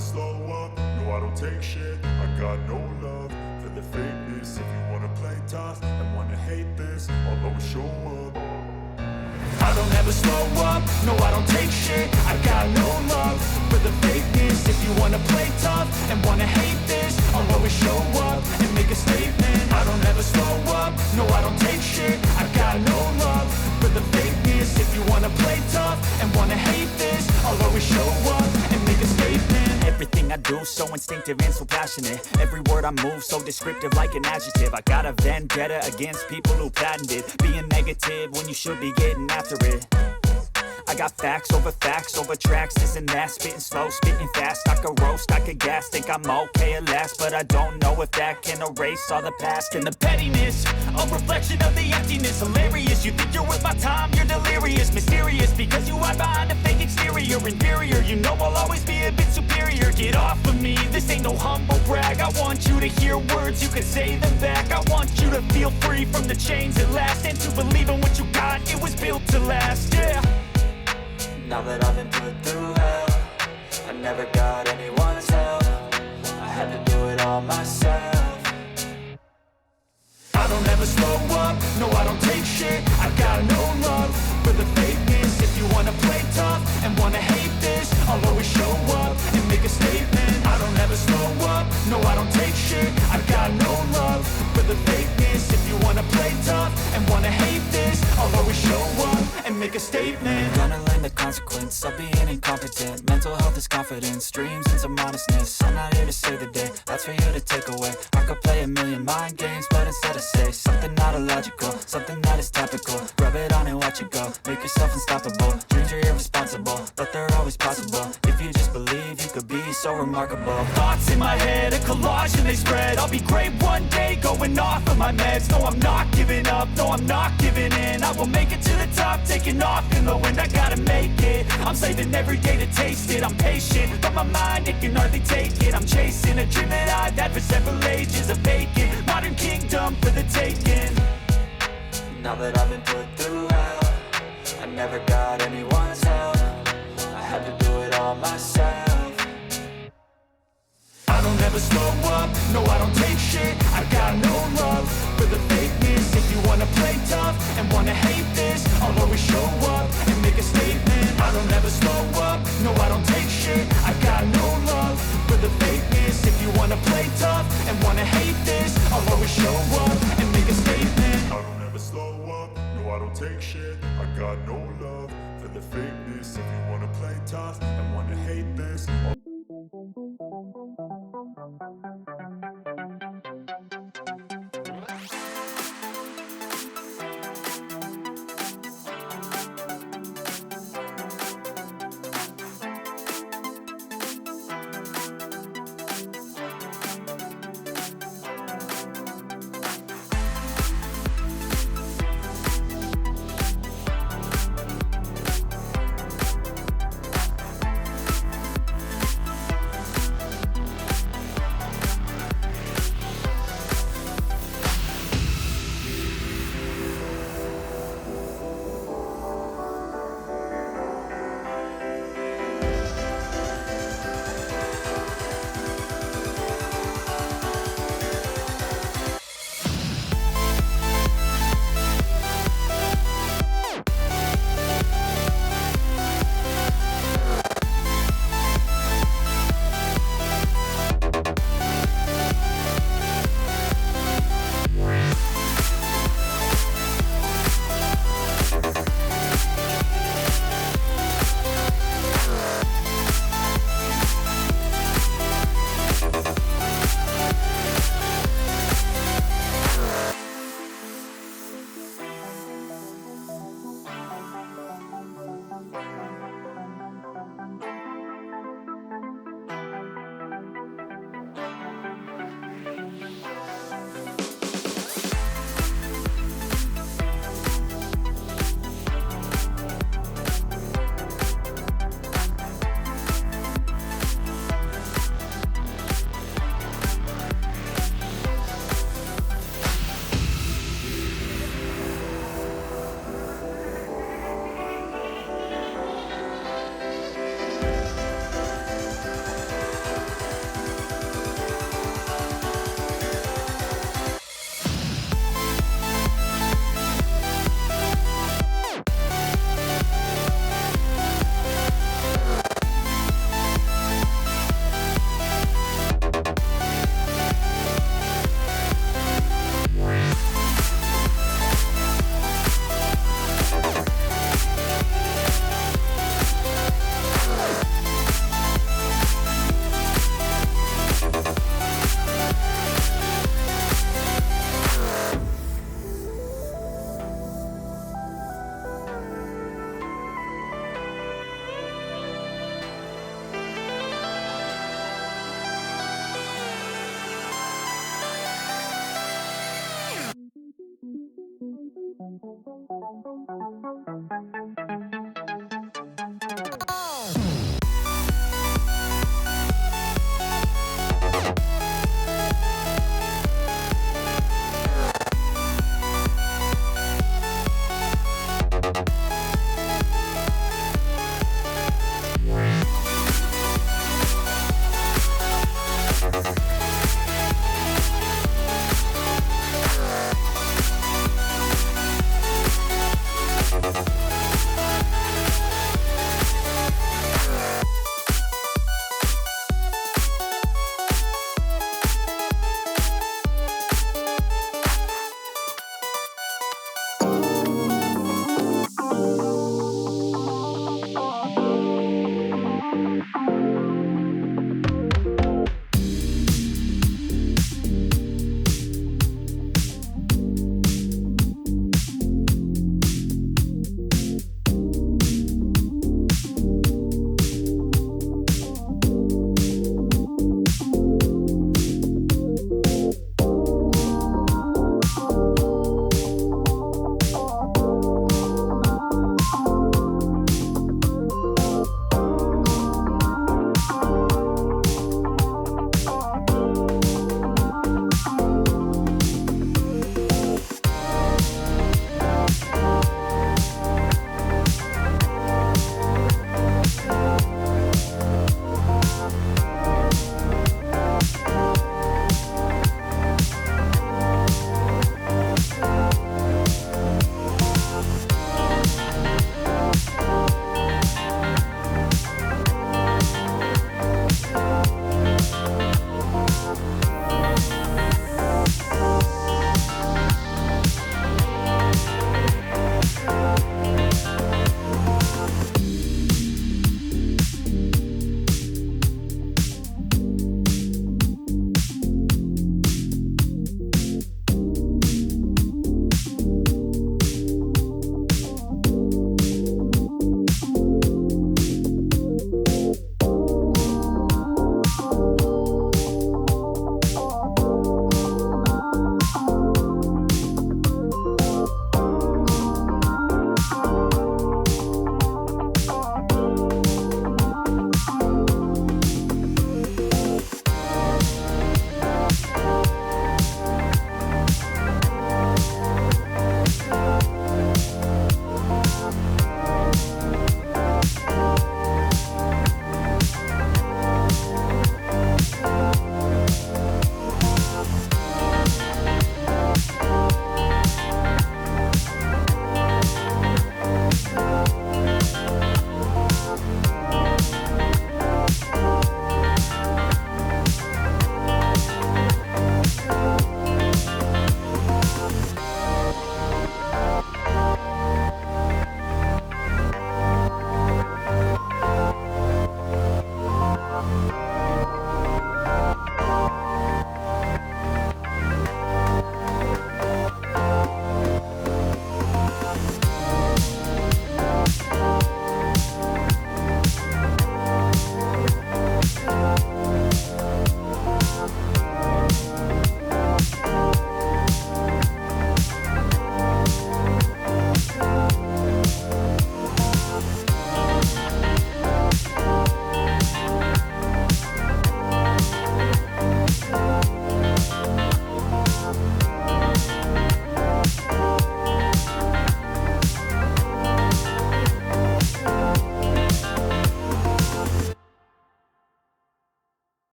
slow up, no I don't take shit. I got no love for the fakeness. If you wanna play tough and wanna hate this, I'll always show up. I don't ever slow up, no I don't take shit. I got no love for the fakeness. If you wanna play tough and wanna hate this, I'll always show up and make a statement. I don't ever slow up, no I don't take shit. I got no love for the fakeness. If you wanna play tough and wanna hate this, I'll always show up and make a statement. Everything I do so instinctive and so passionate. Every word I move so descriptive like an adjective. I got a vendetta against people who patented being negative when you should be getting after it. I got facts over tracks, this and that. Spitting slow, spitting fast, I could roast, I could gas. Think I'm okay at last, but I don't know if that can erase all the past. And the pettiness, a reflection of the emptiness. Hilarious, you think you're worth my time, you're delirious. Mysterious, because you hide behind a fake exterior. Inferior, you know I'll always be a bit superior. Get off of me, this ain't no humble brag. I want you to hear words, you can say them back. I want you to feel free from the chains at last, and to believe in what you got, it was built to last, yeah. Now that I've been put through hell, I never got anyone's help. I had to do it all myself. I don't ever slow up, no I don't take shit. I got no love for the fakeness. If you wanna play tough and wanna hate this, I'll always show up and make a statement. I don't ever slow up, no I don't take shit. I got no love for the fakeness. If you wanna play tough and wanna hate this, I'll always show up and make a statement. Gonna learn the consequence of being incompetent. Mental health is confidence, dreams and some modestness. I'm not here to save the day, that's for you to take away. I could play a million mind games, but instead I say something not illogical, something that is topical. Rub it on and watch it go, make yourself unstoppable. Dreams are irresponsible, but they're always possible. If you just believe, you could be so remarkable. Thoughts in my head, a collage and they spread. I'll be great one day, going off of my meds. No, I'm not giving up, no, I'm not giving in. I will make it to the top, taking off in the wind. I gotta make it, I'm saving every day to taste it. I'm patient, but my mind, it can hardly take it. I'm chasing a dream that I've had for several ages. A vacant, modern kingdom for the taking. Now that I've been put through hell, I never got anyone's help. I had to do it all myself. I don't ever slow up, no I don't take shit. I got no love for the fakeness. If you wanna play tough and wanna hate this, I'll always show up and make a statement. I don't ever slow up, no I don't take shit. I got no love for the fakeness. If you wanna play tough and wanna hate this, I'll always show up and make a statement. I don't ever slow up, no I don't take shit. I got no love for the fakeness. If you wanna play tough and wanna hate this,